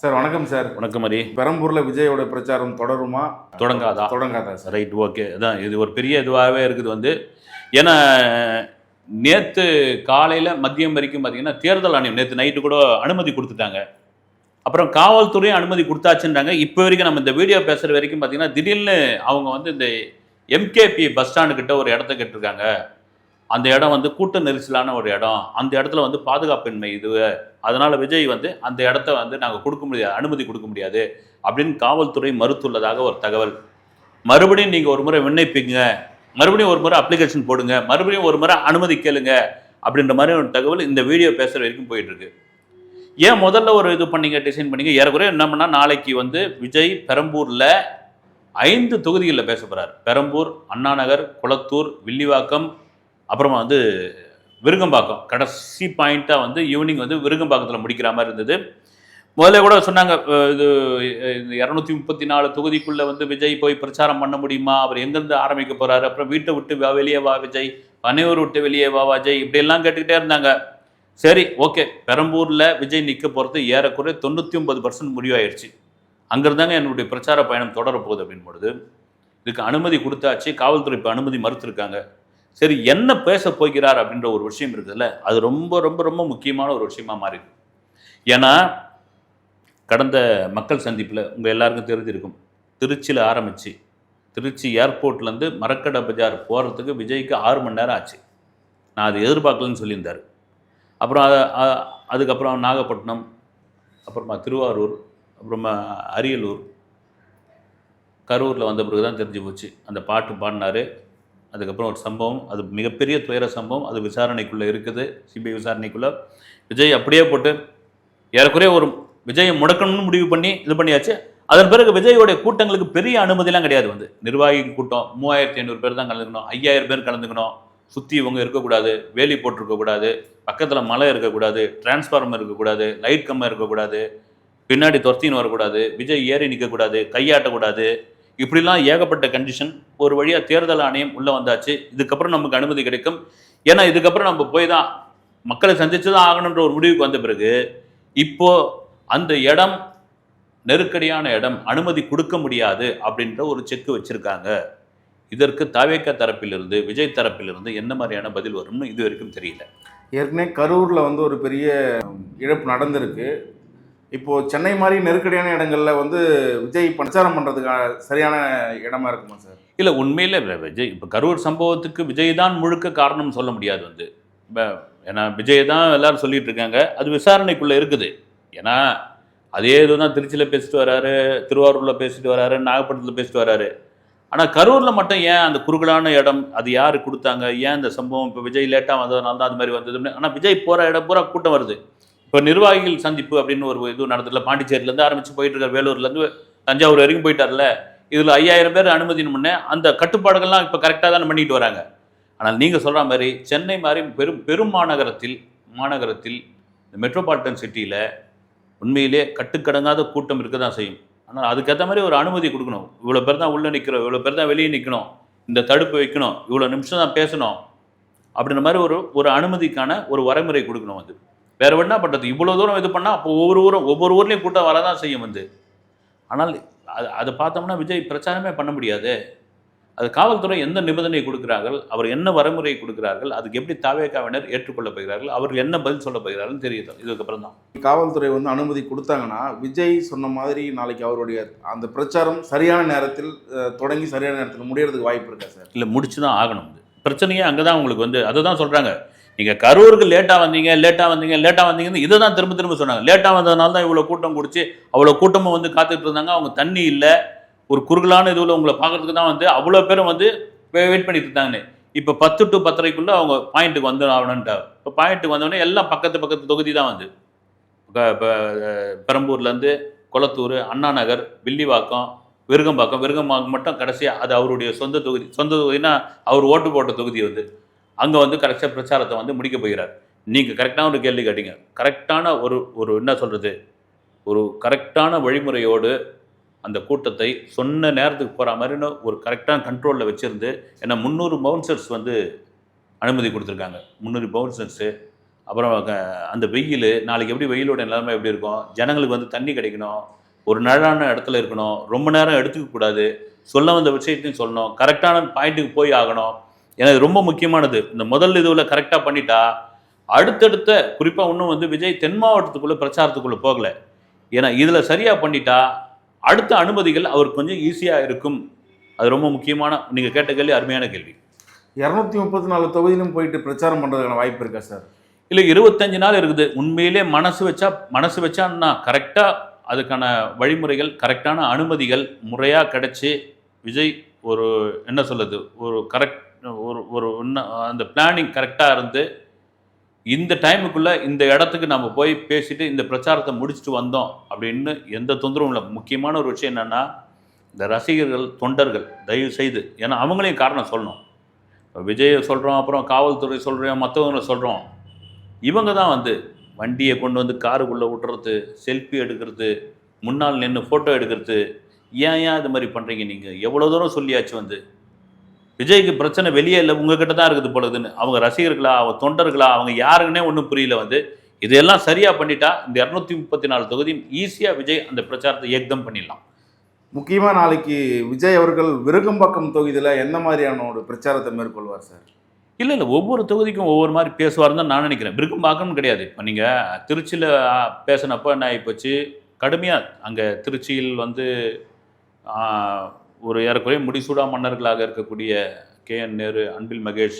Sir வணக்கம் sir. வணக்கம் ஹரி. பெரம்பூரில் விஜயோட பிரச்சாரம் தொடருமா தொடங்காதா சார்? Right, okay. அதான் இது ஒரு பெரிய இதுவாகவே இருக்குது. ஏன்னா நேற்று காலையில் மதியம் வரைக்கும் பார்த்தீங்கன்னா தேர்தல் ஆணையம் நேற்று நைட்டு கூட அனுமதி கொடுத்துட்டாங்க. அப்புறம் காவல்துறையும் அனுமதி கொடுத்தாச்சுன்றாங்க. இப்போ வரைக்கும் நம்ம இந்த வீடியோ பேசுகிற வரைக்கும் பார்த்தீங்கன்னா திடீர்னு அவங்க இந்த எம்கேபி பஸ் ஸ்டாண்டுக்கிட்ட ஒரு இடத்த கேட்டிருக்காங்க. அந்த இடம் கூட்ட நெரிசலான ஒரு இடம். அந்த இடத்துல பாதுகாப்பின்மை அதனால் விஜய் அந்த இடத்த நாங்கள் கொடுக்க முடியாது, அனுமதி கொடுக்க முடியாது அப்படின்னு காவல்துறை மறுத்துள்ளதாக ஒரு தகவல். மறுபடியும் நீங்கள் ஒரு முறை விண்ணப்பிங்க, மறுபடியும் ஒரு முறை அப்ளிகேஷன் போடுங்க, மறுபடியும் ஒரு முறை அனுமதி கேளுங்க அப்படின்ற மாதிரி ஒரு தகவல் இந்த வீடியோ பேசுகிற வரைக்கும் போயிட்டுருக்கு. ஏன் முதல்ல ஒரு இது பண்ணீங்க, டிசைன் பண்ணீங்க? ஏறக்குறைய என்ன பண்ணால் நாளைக்கு விஜய் பெரம்பூரில் 5 தொகுதிகளில் பேச போகிறார். பெரம்பூர், அண்ணாநகர், குளத்தூர், வில்லிவாக்கம், அப்புறமா விருகம்பாக்கம். கடைசி பாயிண்ட்டாக ஈவினிங் விருகம்பாக்கத்தில் முடிக்கிற மாதிரி இருந்தது. முதல்ல கூட சொன்னாங்க இது 234 தொகுதிக்குள்ளே விஜய் போய் பிரச்சாரம் பண்ண முடியுமா, அவர் எங்கேருந்து ஆரம்பிக்க போகிறாரு, அப்புறம் வீட்டை விட்டு வெளியே வா விஜய், பனையூர் விட்டு வெளியே வா விஜய், இப்படியெல்லாம் கேட்டுக்கிட்டே இருந்தாங்க. சரி, ஓகே. பெரம்பூரில் விஜய் நிற்க போகிறது ஏறக்குறைய 99% முடிவாயிடுச்சு. அங்கேருந்தாங்க என்னுடைய பிரச்சார பயணம் தொடரப்போகுது அப்படின்னு பொழுது இதுக்கு அனுமதி கொடுத்தாச்சு. காவல்துறை இப்போ அனுமதி மறுத்துருக்காங்க. சரி, என்ன பேச போகிறார் அப்படின்ற ஒரு விஷயம் இருக்குதுல்ல, அது ரொம்ப ரொம்ப ரொம்ப முக்கியமான ஒரு விஷயமா மாறி. ஏன்னா கடந்த மக்கள் சந்திப்பில் உங்கள் எல்லாருக்கும் தெரிஞ்சிருக்கும், திருச்சியில் ஆரம்பித்து திருச்சி ஏர்போர்ட்லேருந்து மரக்கடை பஜார் போகிறதுக்கு விஜய்க்கு 6 மணி நேரம் ஆச்சு. நான் அதை எதிர்பார்க்கலன்னு சொல்லியிருந்தார். அப்புறம் அதுக்கப்புறம் நாகப்பட்டினம், அப்புறமா திருவாரூர், அப்புறமா அரியலூர், கரூரில் வந்த பிறகு தான் தெரிஞ்சு போச்சு. அந்த பாட்டு பாடினார். அதுக்கப்புறம் ஒரு சம்பவம், அது மிகப்பெரிய துயர சம்பவம், அது விசாரணைக்குள்ளே இருக்குது, சிபிஐ விசாரணைக்குள்ளே. விஜய் அப்படியே போட்டு ஏறக்குறைய ஒரு விஜயை முடக்கணும்னு முடிவு பண்ணி இது பண்ணியாச்சு. அதன் பிறகு விஜயோடைய கூட்டங்களுக்கு பெரிய அனுமதிலாம் கிடையாது. நிர்வாகி கூட்டம் 3500 பேர் தான் கலந்துக்கணும், 5000 பேர் கலந்துக்கணும், சுற்றி இவங்க இருக்கக்கூடாது, வேலி போட்டிருக்கக்கூடாது, பக்கத்தில் மலை இருக்கக்கூடாது, டிரான்ஸ்ஃபார்மர் இருக்கக்கூடாது, லைட் கம்பம் இருக்கக்கூடாது, பின்னாடி துரத்தின்னு வரக்கூடாது, விஜய் ஏறி நிற்கக்கூடாது, கையாட்டக்கூடாது, இப்படிலாம் ஏகப்பட்ட கண்டிஷன். ஒரு வழியாக தேர்தல் ஆணையம் உள்ளே வந்தாச்சு. இதுக்கப்புறம் நமக்கு அனுமதி கிடைக்கும். ஏன்னா இதுக்கப்புறம் நம்ம போய் தான் மக்களை சந்தித்து தான் ஆகணுன்ற ஒரு முடிவுக்கு வந்த பிறகு இப்போது அந்த இடம் நெருக்கடியான இடம், அனுமதி கொடுக்க முடியாது அப்படின்ற ஒரு செக்கு வச்சுருக்காங்க. இதற்கு தாவேகா தரப்பிலிருந்து, விஜய் தரப்பிலிருந்து என்ன மாதிரியான பதில் வரும்னு இது வரைக்கும் தெரியல. ஏற்கனவே கரூரில் ஒரு பெரிய இழப்பு நடந்திருக்கு. இப்போது சென்னை மாதிரி நெருக்கடியான இடங்களில் விஜய் பிரச்சாரம் பண்ணுறதுக்கான சரியான இடமா இருக்குமா சார்? இல்லை, உண்மையில் விஜய் இப்போ கரூர் சம்பவத்துக்கு விஜய் தான் முழுக்க காரணம் சொல்ல முடியாது. இப்போ ஏன்னா விஜய் தான் எல்லோரும் சொல்லிகிட்டு இருக்காங்க. அது விசாரணைக்குள்ளே இருக்குது. ஏன்னா அதே இதுதான் திருச்சியில் பேசிட்டு வராரு, திருவாரூரில் பேசிட்டு வராரு, நாகப்பட்டினத்தில் பேசிட்டு வராரு. ஆனால் கரூரில் மட்டும் ஏன் அந்த குறுகலான இடம், அது யார் கொடுத்தாங்க, ஏன் இந்த சம்பவம் இப்போ விஜய் லேட்டாக வந்ததுனால தான் அது மாதிரி வந்தது. ஆனால் விஜய் போகிற இடம் பூரா கூட்டம் வருது. இப்போ நிர்வாகிகள் சந்திப்பு அப்படின்னு ஒரு இது நடந்ததில்ல, பாண்டிச்சேரியிலேருந்து ஆரம்பித்து போயிட்டு இருக்கார், வேலூர்லேருந்து தஞ்சாவூர் வரைக்கும் போயிட்டார்ல. இதில் 5000 பேர் அனுமதினு முன்னே அந்த கட்டுப்பாடுகள்லாம் இப்போ கரெக்டாக தானே பண்ணிட்டு வராங்க. ஆனால் நீங்கள் சொல்கிற மாதிரி சென்னை மாதிரி பெரும் மாநகரத்தில் இந்த மெட்ரோபாலிட்டன் சிட்டியில் உண்மையிலே கட்டுக்கடங்காத கூட்டம் இருக்க தான் செய்யும். ஆனால் அதுக்கேற்ற மாதிரி ஒரு அனுமதி கொடுக்கணும். இவ்வளோ பேர் தான் உள்ளே நிற்கிறோம், இவ்வளோ பேர் தான் வெளியே நிற்கணும், இந்த தடுப்பு வைக்கணும், இவ்வளோ நிமிஷம் தான் பேசணும் அப்படின்ற மாதிரி ஒரு அனுமதிக்கான ஒரு வரைமுறை கொடுக்கணும். வேறு என்ன பண்ணுறது? இவ்வளோ தூரம் இது பண்ணால் அப்போ ஒவ்வொரு ஊர்லேயும் கூட்டம் வரதான் செய்யும். ஆனால் அதை பார்த்தோம்னா விஜய் பிரச்சாரமே பண்ண முடியாது. அது காவல்துறை எந்த நிபந்தனை கொடுக்குறார்கள், அவர் என்ன வரைமுறை கொடுக்குறார்கள், அதுக்கு எப்படி தாவேகாவினர் ஏற்றுக்கொள்ள போகிறார்கள், அவர்கள் என்ன பதில் சொல்ல போகிறார்கள் தெரியுது. இதுக்கப்புறம் தான் காவல்துறை அனுமதி கொடுத்தாங்கன்னா விஜய் சொன்ன மாதிரி நாளைக்கு அவருடைய அந்த பிரச்சாரம் சரியான நேரத்தில் தொடங்கி சரியான நேரத்தில் முடியறதுக்கு வாய்ப்பு இருக்கா சார்? இல்லை, முடிச்சு தான் ஆகணும். பிரச்சனையே அங்கே தான் உங்களுக்கு அதை தான் சொல்கிறாங்க. நீங்கள் கரூருக்கு லேட்டாக வந்தீங்கன்னு இதை தான் திரும்ப சொன்னாங்க. லேட்டாக வந்ததுனால தான் இவ்வளோ கூட்டம் குடிச்சு அவ்வளோ கூட்டமும் காத்துட்டு இருந்தாங்க. அவங்க தண்ணி இல்லை, ஒரு குறுகலான இதுவில் உங்களை பார்க்கறதுக்கு தான் அவ்வளோ பேரும் வெயிட் பண்ணிட்டு இருந்தாங்கன்னு. இப்போ 10 to 10:30 அவங்க பாயிண்ட்டுக்கு ஆகணுன்ட்டார். இப்போ பாயிண்ட்டுக்கு வந்தோடனே எல்லாம் பக்கத்து தொகுதி தான் இப்போ பெரம்பூர்லேருந்து குளத்தூர், அண்ணாநகர், வில்லிவாக்கம், விருகம்பாக்கம் மட்டும் கடைசியாக அது அவருடைய சொந்த தொகுதினா அவர் ஓட்டு போட்ட தொகுதி அங்கே கரெக்டாக பிரச்சாரத்தை முடிக்க போகிறார். நீங்கள் கரெக்டான ஒரு கேள்வி கேட்டீங்க. கரெக்டான ஒரு என்ன சொல்கிறது, ஒரு கரெக்டான வழிமுறையோடு அந்த கூட்டத்தை சொன்ன நேரத்துக்கு போகிற மாதிரின்னு ஒரு கரெக்டான கண்ட்ரோலில் வச்சுருந்து, ஏன்னா 300 பவுன்சர்ஸ் அனுமதி கொடுத்துருக்காங்க. 300 பவுன்சர்ஸு அப்புறம் அந்த வெயில் நாளைக்கு எப்படி வெயிலோட நிலைமை எப்படி இருக்கும், ஜனங்களுக்கு வந்து தண்ணி கிடைக்கணும், ஒரு நிழலான இடத்துல இருக்கணும், ரொம்ப நேரம் எடுத்துக்கக்கூடாது, சொல்ல வந்த விஷயத்தையும் சொல்லணும், கரெக்டான பாயிண்ட்டுக்கு போய் ஆகணும். ஏன்னா இது ரொம்ப முக்கியமானது. இந்த முதல் இதுவில் கரெக்டாக பண்ணிட்டா அடுத்தடுத்த குறிப்பாக இன்னும் வந்து விஜய் தென் மாவட்டத்துக்குள்ளே பிரச்சாரத்துக்குள்ளே போகலை. ஏன்னா இதில் சரியாக பண்ணிட்டா அடுத்த அனுமதிகள் அவருக்கு கொஞ்சம் ஈஸியாக இருக்கும். அது ரொம்ப முக்கியமான, நீங்கள் கேட்ட கேள்வி அருமையான கேள்வி. 234 தொகுதியிலும் போயிட்டு பிரச்சாரம் பண்ணுறதுக்கான வாய்ப்பு இருக்கா சார்? இல்லை, 25 நாள் இருக்குது. உண்மையிலே மனசு வச்சான்னா கரெக்டாக அதுக்கான வழிமுறைகள், கரெக்டான அனுமதிகள் முறையாக கிடைச்சி விஜய் ஒரு என்ன சொல்லுது, ஒரு கரெக்ட் ஒரு அந்த பிளானிங் கரெக்டாக இருந்து இந்த டைமுக்குள்ளே இந்த இடத்துக்கு நம்ம போய் பேசிட்டு இந்த பிரச்சாரத்தை முடிச்சுட்டு வந்தோம் அப்படின்னு எந்த தொந்தரவும் இல்லை. முக்கியமான ஒரு விஷயம் என்னென்னா, இந்த ரசிகர்கள் தொண்டர்கள் தயவு செய்து, ஏன்னா அவங்களையும் காரணம் சொல்லணும். விஜயை சொல்கிறோம், அப்புறம் காவல்துறை சொல்கிறோம், மற்றவங்களை சொல்கிறோம். இவங்க தான் வந்து வண்டியை கொண்டு வந்து காருக்குள்ளே விட்டுறது, செல்ஃபி எடுக்கிறது, முன்னால் நின்று ஃபோட்டோ எடுக்கிறது. ஏன் இது மாதிரி பண்ணுறீங்க? நீங்கள் எவ்வளோ தூரம் சொல்லியாச்சு வந்து விஜய்க்கு பிரச்சனை வெளியே இல்லை, உங்ககிட்ட தான் இருக்குது பொழுதுன்னு. அவங்க ரசிகர்களா, அவங்க தொண்டர்களா, அவங்க யாருக்குன்னே ஒன்றும் புரியல. வந்து இதெல்லாம் சரியாக பண்ணிட்டா இந்த 234 தொகுதியும் ஈஸியாக விஜய் அந்த பிரச்சாரத்தை ஏக்தம் பண்ணிடலாம். முக்கியமாக நாளைக்கு விஜய் அவர்கள் விருகம்பாக்கம் தொகுதியில் என்ன மாதிரியான ஒரு பிரச்சாரத்தை மேற்கொள்வார் சார்? இல்லை, ஒவ்வொரு தொகுதிக்கும் ஒவ்வொரு மாதிரி பேசுவார்னு தான் நான் நினைக்கிறேன். விருகம்பாக்கம்னு கிடையாது. இப்போ நீங்கள் திருச்சியில் பேசினப்போ என்ன ஆகிப்போச்சு, கடுமையாக அங்கே திருச்சியில் வந்து ஒரு ஏறக்குறைய முடிசூடா மன்னர்களாக இருக்கக்கூடிய KN நேரு, அன்பில் மகேஷ்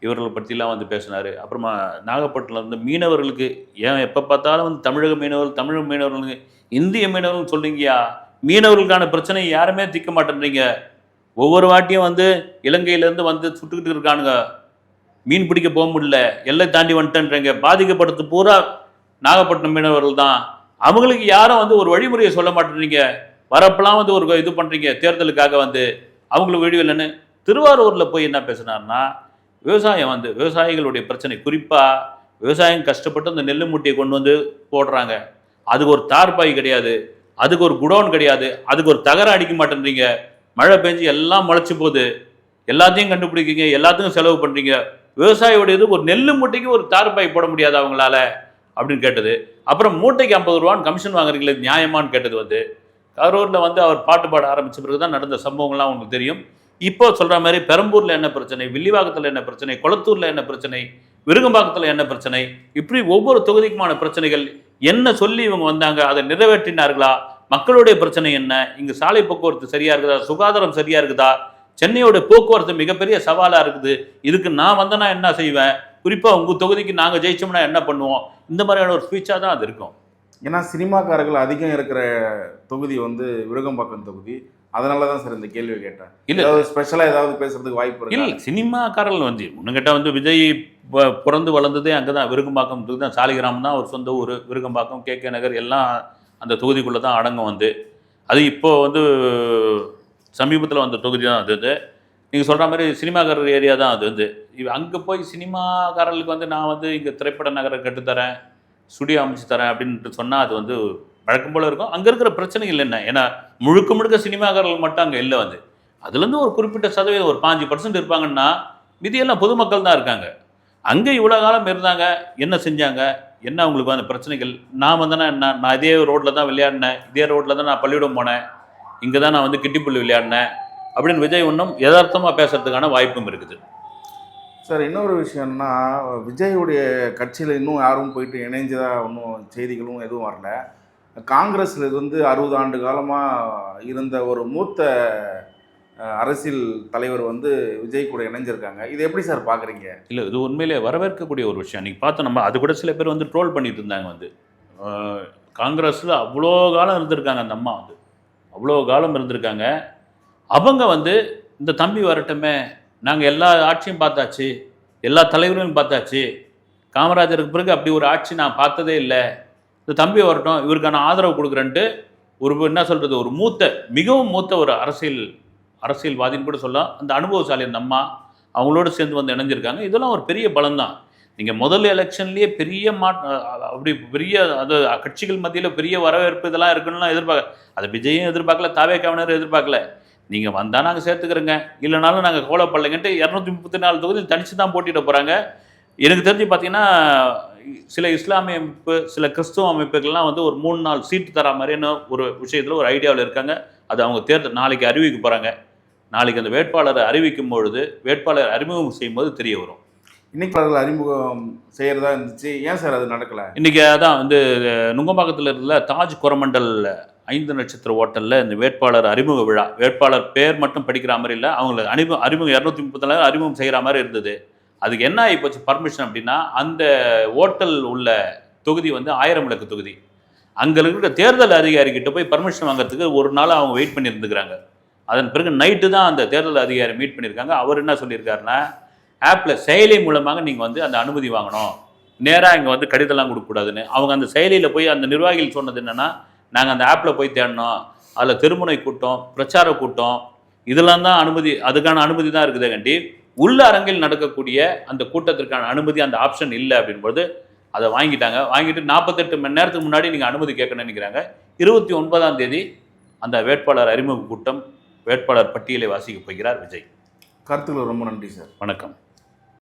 இவர்களை பற்றிலாம் வந்து பேசினார். அப்புறமா நாகப்பட்டினம் வந்து மீனவர்களுக்கு ஏன் எப்போ பார்த்தாலும் வந்து தமிழக மீனவர்களுக்கு இந்திய மீனவர்கள் சொல்கிறீங்கயா, மீனவர்களுக்கான பிரச்சனை யாருமே தீர்க்க மாட்டேன்றீங்க. ஒவ்வொரு வாட்டியும் வந்து இலங்கையிலேருந்து வந்து சுட்டுக்கிட்டு இருக்கானுங்க, மீன் பிடிக்க போக முடியல, எல்லை தாண்டி வந்துட்டேன்றீங்க. பாதிக்கப்படுறது பூரா நாகப்பட்டினம் மீனவர்கள் தான். அவங்களுக்கு யாரும் வந்து ஒரு வழிமுறையை சொல்ல மாட்டேன்றீங்க. வரப்பெல்லாம் வந்து ஒரு இது பண்ணுறீங்க, தேர்தலுக்காக வந்து அவங்களுக்கு வழி இல்லைன்னு. திருவாரூரில் போய் என்ன பேசுனார்னா, விவசாயம் வந்து விவசாயிகளுடைய பிரச்சனை, குறிப்பாக விவசாயம் கஷ்டப்பட்டு அந்த நெல் மூட்டையை கொண்டு வந்து போடுறாங்க, அதுக்கு ஒரு தார்பாய் கிடையாது, அதுக்கு ஒரு குடோன் கிடையாது, அதுக்கு ஒரு தகரம் அடிக்க மாட்டேன்றீங்க. மழை பெஞ்சு எல்லாம் முளைச்சி போகுது, எல்லாத்தையும் கண்டுபிடிக்கிங்க, எல்லாத்துக்கும் செலவு பண்ணுறீங்க. விவசாயியோட இது ஒரு நெல் மூட்டைக்கு ஒரு தார்பாய் போட முடியாது அவங்களால அப்படின்னு கேட்டது. அப்புறம் மூட்டைக்கு 50 ரூபான்னு கமிஷன் வாங்குறீங்களே, நியாயமானு கேட்டது. வந்து கரூரில் வந்து அவர் பாட்டு பாட ஆரம்பித்த பிறகு தான் நடந்த சம்பவங்கள்லாம் உங்களுக்கு தெரியும். இப்போ சொல்கிற மாதிரி பெரம்பூரில் என்ன பிரச்சனை, வில்லிவாக்கத்தில் என்ன பிரச்சனை, கொளத்தூரில் என்ன பிரச்சனை, விருகம்பாக்கத்தில் என்ன பிரச்சனை, இப்படி ஒவ்வொரு தொகுதிக்குமான பிரச்சனைகள் என்ன சொல்லி இவங்க வந்தாங்க, அதை நிறைவேற்றினார்களா, மக்களுடைய பிரச்சனை என்ன, இங்கே சாலை போக்குவரத்து சரியாக இருக்குதா, சுகாதாரம் சரியாக இருக்குதா, சென்னையோட போக்குவரத்து மிகப்பெரிய சவாலாக இருக்குது, இதுக்கு நான் வந்தேன்னா என்ன செய்வேன், குறிப்பாக உங்கள் தொகுதிக்கு நாங்கள் ஜெயிச்சோம்னா என்ன பண்ணுவோம், இந்த மாதிரியான ஒரு ஸ்பீச்சாக தான் அது இருக்கும். ஏன்னா சினிமாக்காரர்கள் அதிகம் இருக்கிற தொகுதி வந்து விருகம்பாக்கம் தொகுதி, அதனால தான் சார் இந்த கேள்வி கேட்டேன். இல்லை, ஸ்பெஷலாக ஏதாவது பேசுறதுக்கு வாய்ப்பு இருக்கு? இல்லை, சினிமாக்காரர்கள் வந்து ஒன்று கேட்டால் வந்து விஜய் பிறந்து வளர்ந்ததே அங்கே தான், விருகம்பாக்கம் தான். சாலிகிராமம் தான் ஒரு சொந்த ஊர். விருகம்பாக்கம், KK நகர் எல்லாம் அந்த தொகுதிக்குள்ளே தான் அடங்கும். வந்து அது இப்போது வந்து சமீபத்தில் வந்த தொகுதி தான் அது. வந்து நீங்கள் சொல்கிற மாதிரி சினிமாக்காரர் ஏரியா தான் அது. வந்து அங்கே போய் சினிமாக்காரர்களுக்கு வந்து நான் வந்து இங்கே திரைப்பட நகரை கட்டுத்தரேன், ஸ்டுடியோ அமைச்சு தரேன் அப்படின்ட்டு சொன்னால் அது வந்து வழக்கம் போல் இருக்கும். அங்கே இருக்கிற பிரச்சனைகள் என்ன, ஏன்னா முழுக்க சினிமாக்காரர்கள் மட்டும் அங்கே இல்லை. வந்து அதுலேருந்து ஒரு குறிப்பிட்ட சதவீதம், ஒரு 5% இருப்பாங்கன்னா மீதியெல்லாம் பொதுமக்கள் தான் இருக்காங்க. அங்கே இவ்வளோ காலம் இருந்தாங்க, என்ன செஞ்சாங்க, என்ன அவங்களுக்கு அந்த பிரச்சனைகள். நான் வந்தேன்னா என்ன, நான் இதே ரோட்டில் தான் விளையாடினேன், இதே ரோட்டில் தான் நான் பள்ளியிடம் போனேன், இங்கே தான் நான் வந்து கிட்டிப்புள்ளி விளையாடினேன் அப்படின்னு விஜய் ஒன்றும் யதார்த்தமாக பேசுறதுக்கான வாய்ப்பும் இருக்குது. சார், இன்னொரு விஷயம்னா, விஜயுடைய கட்சியில் இன்னும் யாரும் போயிட்டு இணைஞ்சதாக ஒன்றும் செய்திகளும் எதுவும் வரல. காங்கிரஸில் இருந்து 60 ஆண்டு காலமாக இருந்த ஒரு மூத்த அரசியல் தலைவர் வந்து விஜய் கூட இணைஞ்சிருக்காங்க. இது எப்படி சார் பார்க்குறீங்க? இல்லை, இது உண்மையிலே வரவேற்கக்கூடிய ஒரு விஷயம். நீங்கள் பார்த்து நம்ம அது கூட சில பேர் வந்து ட்ரோல் பண்ணிட்டு இருந்தாங்க. வந்து காங்கிரஸில் அவ்வளோ காலம் இருந்திருக்காங்க அந்த அம்மா, வந்து அவ்வளோ காலம் இருந்திருக்காங்க. அவங்க வந்து இந்த தம்பி வரட்டுமே, நாங்கள் எல்லா ஆட்சியும் பார்த்தாச்சு, எல்லா தலைவர்களையும் பார்த்தாச்சு, காமராஜருக்கு பிறகு அப்படி ஒரு ஆட்சி நான் பார்த்ததே இல்லை, இந்த தம்பி வரட்டும், இவருக்கான ஆதரவு கொடுக்குறேன்ட்டு ஒரு என்ன சொல்கிறது, ஒரு மிகவும் மூத்த ஒரு அரசியல்வாதின்னு கூட சொல்லலாம். அந்த அனுபவசாலி அந்த அம்மா அவங்களோடு சேர்ந்து வந்து இணைஞ்சிருக்காங்க. இதெல்லாம் ஒரு பெரிய பலம் தான். நீங்கள் முதல் எலெக்ஷன்லேயே பெரிய அப்படி பெரிய அது கட்சிகள் மத்தியில் பெரிய வரவேற்பு இதெல்லாம் இருக்குன்னு எதிர்பார்க்க, அதை விஜயும் எதிர்பார்க்கல, தாவேக்காவினரும் எதிர்பார்க்கல. நீங்கள் வந்தால் நாங்கள் சேர்த்துக்கிறோங்க, இல்லைனாலும் நாங்கள் கோலப்படலைங்கன்ட்டு 234 தொகுதியில் தனித்து தான் போட்டியிட போகிறாங்க. எனக்கு தெரிஞ்சு பார்த்தீங்கன்னா சில இஸ்லாமிய அமைப்பு, சில கிறிஸ்துவ அமைப்புகள்லாம் வந்து ஒரு 3-4 சீட்டு தர மாதிரியான ஒரு விஷயத்தில் ஒரு ஐடியாவில் இருக்காங்க. அது அவங்க தேர்தல் நாளைக்கு அறிவிக்க போகிறாங்க. நாளைக்கு அந்த வேட்பாளரை அறிவிக்கும் பொழுது, வேட்பாளர் அறிமுகம் செய்யும்போது தெரிய வரும். இன்னைக்கு அவர்கள் அறிமுகம் செய்கிறதா இருந்துச்சு, ஏன் சார் அது நடக்கலை? இன்றைக்கி அதான் வந்து நுங்கம்பாக்கத்தில் இருக்கிற தாஜ் கொரமண்டல் 5 நட்சத்திர ஹோட்டலில் இந்த வேட்பாளர் அறிமுக விழா, வேட்பாளர் பேர் மட்டும் படிக்கிற மாதிரி இல்லை, அவங்களை அறிமுகம் 234 அறிமுகம் செய்கிற மாதிரி இருந்தது. அதுக்கு என்ன ஆகி போச்சு பர்மிஷன் அப்படின்னா, அந்த ஹோட்டல் உள்ள தொகுதி வந்து 1000 விளக்கு தொகுதி. அங்கே இருக்கிற தேர்தல் அதிகாரிகிட்ட போய் பர்மிஷன் வாங்குறதுக்கு ஒரு நாள் அவங்க வெயிட் பண்ணியிருந்துக்கிறாங்க. அதன் பிறகு நைட்டு தான் அந்த தேர்தல் அதிகாரி மீட் பண்ணியிருக்காங்க. அவர் என்ன சொல்லியிருக்காருன்னா, ஆப்பில் செயலி மூலமாக நீங்கள் வந்து அந்த அனுமதி வாங்கணும், நேராக இங்கே வந்து கடிதம்லாம் கொடுக்கக்கூடாதுன்னு. அவங்க அந்த செயலியில் போய் அந்த நிர்வாகிகள் சொன்னது என்னென்னா, நாங்கள் அந்த ஆப்பில் போய் தேடினோம், அதில் தெருமுனை கூட்டம், பிரச்சார கூட்டம், இதெல்லாம் தான் அனுமதி, அதுக்கான அனுமதி தான் இருக்குது கண்டி, உள்ள அரங்கில் நடக்கக்கூடிய அந்த கூட்டத்திற்கான அனுமதி அந்த ஆப்ஷன் இல்லை அப்படின்போது அதை வாங்கிட்டாங்க. வாங்கிட்டு 48 மணி நேரத்துக்கு முன்னாடி நீங்கள் அனுமதி கேட்கணும்னு நினைக்கிறாங்க. 29ஆம் தேதி அந்த வேட்பாளர் அறிமுக கூட்டம், வேட்பாளர் பட்டியலை வாசிக்க போகிறார் விஜய். கருத்துக்கள் ரொம்ப நன்றி சார். வணக்கம்.